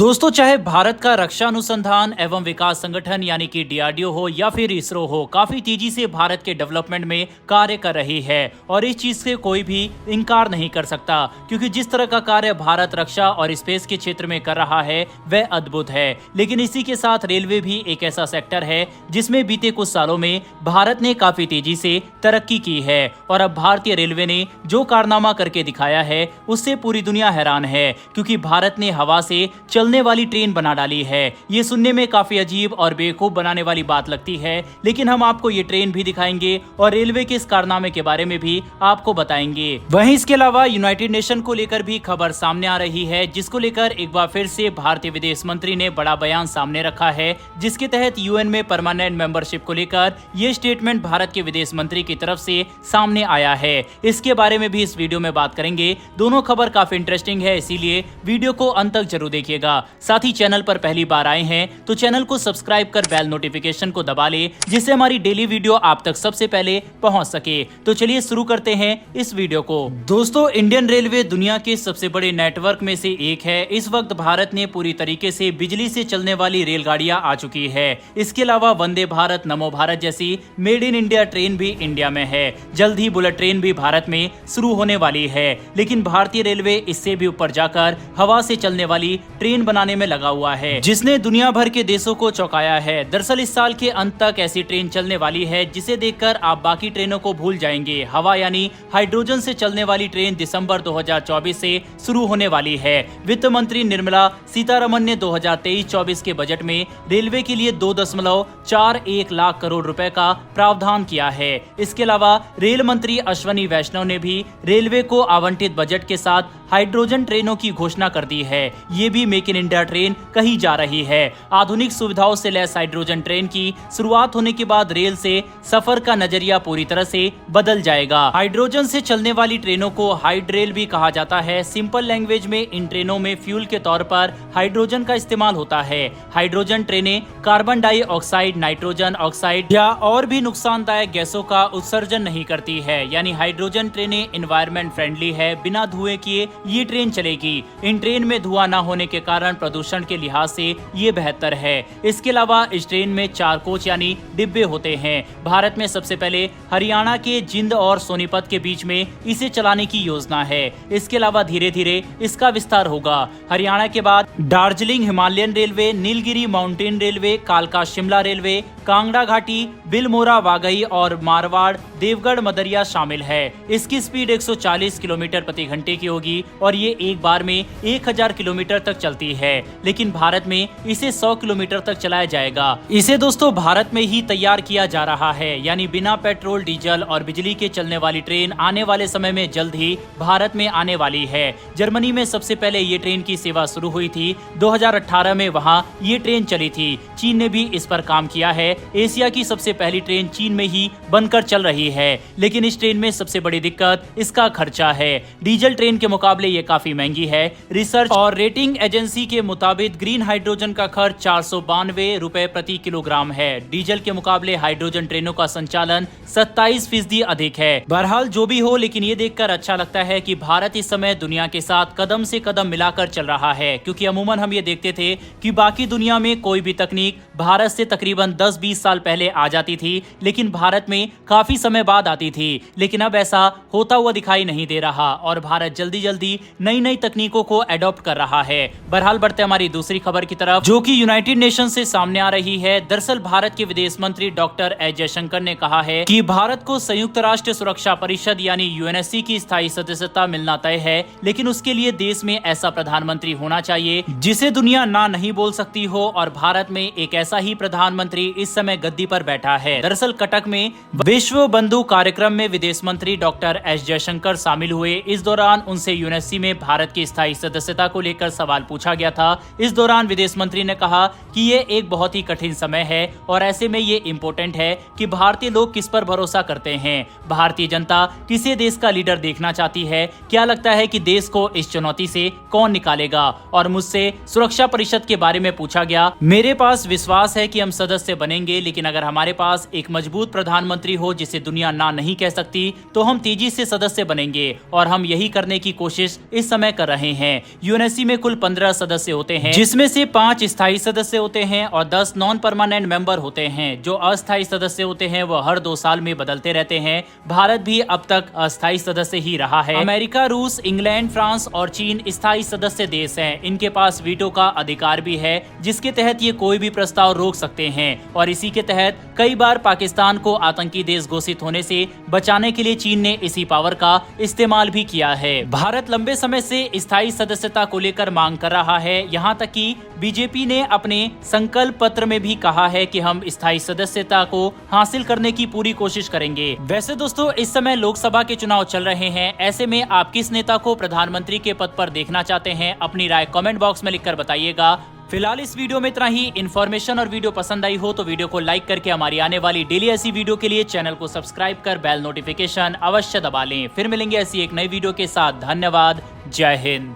दोस्तों, चाहे भारत का रक्षा अनुसंधान एवं विकास संगठन यानी कि डीआरडीओ हो या फिर इसरो हो, काफी तेजी से भारत के डेवलपमेंट में कार्य कर रही है और इस चीज से कोई भी इनकार नहीं कर सकता, क्योंकि जिस तरह का कार्य भारत रक्षा और स्पेस के क्षेत्र में कर रहा है वह अद्भुत है। लेकिन इसी के साथ रेलवे भी एक ऐसा सेक्टर है जिसमें बीते कुछ सालों में भारत ने काफी तेजी से तरक्की की है और अब भारतीय रेलवे ने जो कारनामा करके दिखाया है उससे पूरी दुनिया हैरान है, क्योंकि भारत ने हवा से चलने वाली ट्रेन बना डाली है। ये सुनने में काफी अजीब और बेवकूफ बनाने वाली बात लगती है, लेकिन हम आपको ये ट्रेन भी दिखाएंगे और रेलवे के इस कारनामे के बारे में भी आपको बताएंगे। वहीं इसके अलावा यूनाइटेड नेशन को लेकर भी खबर सामने आ रही है, जिसको लेकर एक बार फिर से भारतीय विदेश मंत्री ने बड़ा बयान सामने रखा है, जिसके तहत यूएन में परमानेंट मेंबरशिप को लेकर ये स्टेटमेंट भारत के विदेश मंत्री की तरफ से सामने आया है। इसके बारे में भी इस वीडियो में बात करेंगे। दोनों खबर काफी इंटरेस्टिंग है, इसीलिए वीडियो को अंत तक जरूर देखिएगा। साथ ही चैनल पर पहली बार आए हैं तो चैनल को सब्सक्राइब कर बेल नोटिफिकेशन को दबा ले, जिससे हमारी डेली वीडियो आप तक सबसे पहले पहुंच सके। तो चलिए शुरू करते हैं इस वीडियो को। दोस्तों, इंडियन रेलवे दुनिया के सबसे बड़े नेटवर्क में से एक है। इस वक्त भारत ने पूरी तरीके से बिजली से चलने वाली रेलगाड़ियां आ चुकी है। इसके अलावा वंदे भारत, नमो भारत जैसी मेड इन इंडिया ट्रेन भी इंडिया में है। जल्द ही बुलेट ट्रेन भी भारत में शुरू होने वाली है। लेकिन भारतीय रेलवे इससे भी ऊपर जाकर हवा से चलने वाली ट्रेन बनाने में लगा हुआ है, जिसने दुनिया भर के देशों को चौंकाया है। दरअसल इस साल के अंत तक ऐसी ट्रेन चलने वाली है जिसे देखकर आप बाकी ट्रेनों को भूल जाएंगे। हवा यानी हाइड्रोजन से चलने वाली ट्रेन दिसंबर 2024 से शुरू होने वाली है। वित्त मंत्री निर्मला सीतारमण ने 2023-24 के बजट में रेलवे के लिए 2.41 लाख करोड़ रुपए का प्रावधान किया है। इसके अलावा रेल मंत्री अश्वनी वैष्णव ने भी रेलवे को आवंटित बजट के साथ हाइड्रोजन ट्रेनों की घोषणा कर दी है। ये भी मेक इन इंडिया ट्रेन कही जा रही है। आधुनिक सुविधाओं से लैस हाइड्रोजन ट्रेन की शुरुआत होने के बाद रेल से सफर का नजरिया पूरी तरह से बदल जाएगा। हाइड्रोजन से चलने वाली ट्रेनों को हाइड्रेल भी कहा जाता है। सिंपल लैंग्वेज में इन ट्रेनों में फ्यूल के तौर पर हाइड्रोजन का इस्तेमाल होता है। हाइड्रोजन ट्रेनें कार्बन डाइऑक्साइड, नाइट्रोजन ऑक्साइड या और भी नुकसानदायक गैसों का उत्सर्जन नहीं करती है, यानी हाइड्रोजन ट्रेनें एनवायरमेंट फ्रेंडली है। बिना धुएं किए ये ट्रेन चलेगी। इन ट्रेन में धुआं न होने के कारण प्रदूषण के लिहाज से ये बेहतर है। इसके अलावा इस ट्रेन में 4 कोच यानी डिब्बे होते हैं। भारत में सबसे पहले हरियाणा के जिंद और सोनीपत के बीच में इसे चलाने की योजना है। इसके अलावा धीरे धीरे इसका विस्तार होगा। हरियाणा के बाद Darjeeling Himalayan railway, Nilgiri mountain railway, कालका शिमला रेलवे, कांगड़ा घाटी, बिलमोरा वागई और मारवाड़ देवगढ़ मदरिया शामिल है। इसकी स्पीड 140 किलोमीटर प्रति घंटे की होगी और ये एक बार में 1000 किलोमीटर तक चलती है। लेकिन भारत में इसे 100 किलोमीटर तक चलाया जाएगा। इसे दोस्तों भारत में ही तैयार किया जा रहा है, यानी बिना पेट्रोल, डीजल और बिजली के चलने वाली ट्रेन आने वाले समय में जल्द ही भारत में आने वाली है। जर्मनी में सबसे पहले ये ट्रेन की सेवा शुरू हुई थी। 2018 में वहाँ ये ट्रेन चली थी। चीन ने भी इस पर काम किया है। एशिया की सबसे पहली ट्रेन चीन में ही बनकर चल रही है। लेकिन इस ट्रेन में सबसे बड़ी दिक्कत इसका खर्चा है। डीजल ट्रेन के मुकाबले ये काफी महंगी है। रिसर्च और रेटिंग एजेंसी के मुताबिक ग्रीन हाइड्रोजन का खर्च 492 रुपए प्रति किलोग्राम है। डीजल के मुकाबले हाइड्रोजन ट्रेनों का संचालन 27% अधिक है। बहरहाल जो भी हो, लेकिन ये देखकर अच्छा लगता है कि भारत इस समय दुनिया के साथ कदम से कदम मिलाकर चल रहा है, क्योंकि अमूमन हम ये देखते थे कि बाकी दुनिया में कोई भी तकनीक भारत से तकरीबन 10-20 साल पहले आ जाती थी, लेकिन भारत में काफी समय बाद आती थी। लेकिन अब ऐसा होता हुआ दिखाई नहीं दे रहा और भारत जल्दी जल्दी नई नई तकनीकों को एडॉप्ट कर रहा है। बहरहाल बढ़ते हमारी दूसरी खबर की तरफ, जो कि यूनाइटेड नेशन से सामने आ रही है। दरअसल भारत के विदेश मंत्री डॉक्टर एस जयशंकर ने कहा है कि भारत को संयुक्त राष्ट्र सुरक्षा परिषद यानी यूएनएससी की स्थायी सदस्यता मिलना तय है, लेकिन उसके लिए देश में ऐसा प्रधानमंत्री होना चाहिए जिसे दुनिया ना नहीं बोल सकती हो, और भारत में एक ऐसा ही प्रधानमंत्री इस समय गद्दी पर बैठा है। दरअसल कटक में विश्व बंधु कार्यक्रम में विदेश मंत्री डॉक्टर एस जयशंकर शामिल हुए। इस दौरान उनसे यूएनएससी में भारत की स्थायी सदस्यता को लेकर सवाल पूछा गया था। इस दौरान विदेश मंत्री ने कहा कि ये एक बहुत ही कठिन समय है और ऐसे में ये इम्पोर्टेंट है कि भारतीय लोग किस पर भरोसा करते हैं। भारतीय जनता किसे देश का लीडर देखना चाहती है? क्या लगता है कि देश को इस चुनौती से कौन निकालेगा? और मुझसे सुरक्षा परिषद के बारे में पूछा गया। मेरे पास विश्वास है कि हम सदस्य बनेंगे रहेंगे, लेकिन अगर हमारे पास एक मजबूत प्रधानमंत्री हो जिसे दुनिया ना नहीं कह सकती, तो हम तेजी से सदस्य बनेंगे और हम यही करने की कोशिश इस समय कर रहे हैं। यूएनएससी में कुल 15 सदस्य होते हैं, जिसमें से 5 स्थायी सदस्य होते हैं और 10 नॉन परमानेंट मेंबर होते हैं। जो अस्थायी सदस्य होते हैं वो हर 2 साल में बदलते रहते हैं। भारत भी अब तक अस्थायी सदस्य ही रहा है। अमेरिका, रूस, इंग्लैंड, फ्रांस और चीन स्थायी सदस्य देश हैं। इनके पास वीटो का अधिकार भी है, जिसके तहत ये कोई भी प्रस्ताव रोक सकते हैं और इसी के तहत कई बार पाकिस्तान को आतंकी देश घोषित होने से बचाने के लिए चीन ने इसी पावर का इस्तेमाल भी किया है। भारत लंबे समय से स्थायी सदस्यता को लेकर मांग कर रहा है। यहाँ तक कि बीजेपी ने अपने संकल्प पत्र में भी कहा है कि हम स्थायी सदस्यता को हासिल करने की पूरी कोशिश करेंगे। वैसे दोस्तों, इस समय लोकसभा के चुनाव चल रहे हैं। ऐसे में आप किस नेता को प्रधानमंत्री के पद पर देखना चाहते हैं? अपनी राय कमेंट बॉक्स में लिखकर बताइएगा। फिलहाल इस वीडियो में इतना ही। इन्फॉर्मेशन और वीडियो पसंद आई हो तो वीडियो को लाइक करके हमारी आने वाली डेली ऐसी वीडियो के लिए चैनल को सब्सक्राइब कर बेल नोटिफिकेशन अवश्य दबा लें। फिर मिलेंगे ऐसी एक नई वीडियो के साथ। धन्यवाद। जय हिंद।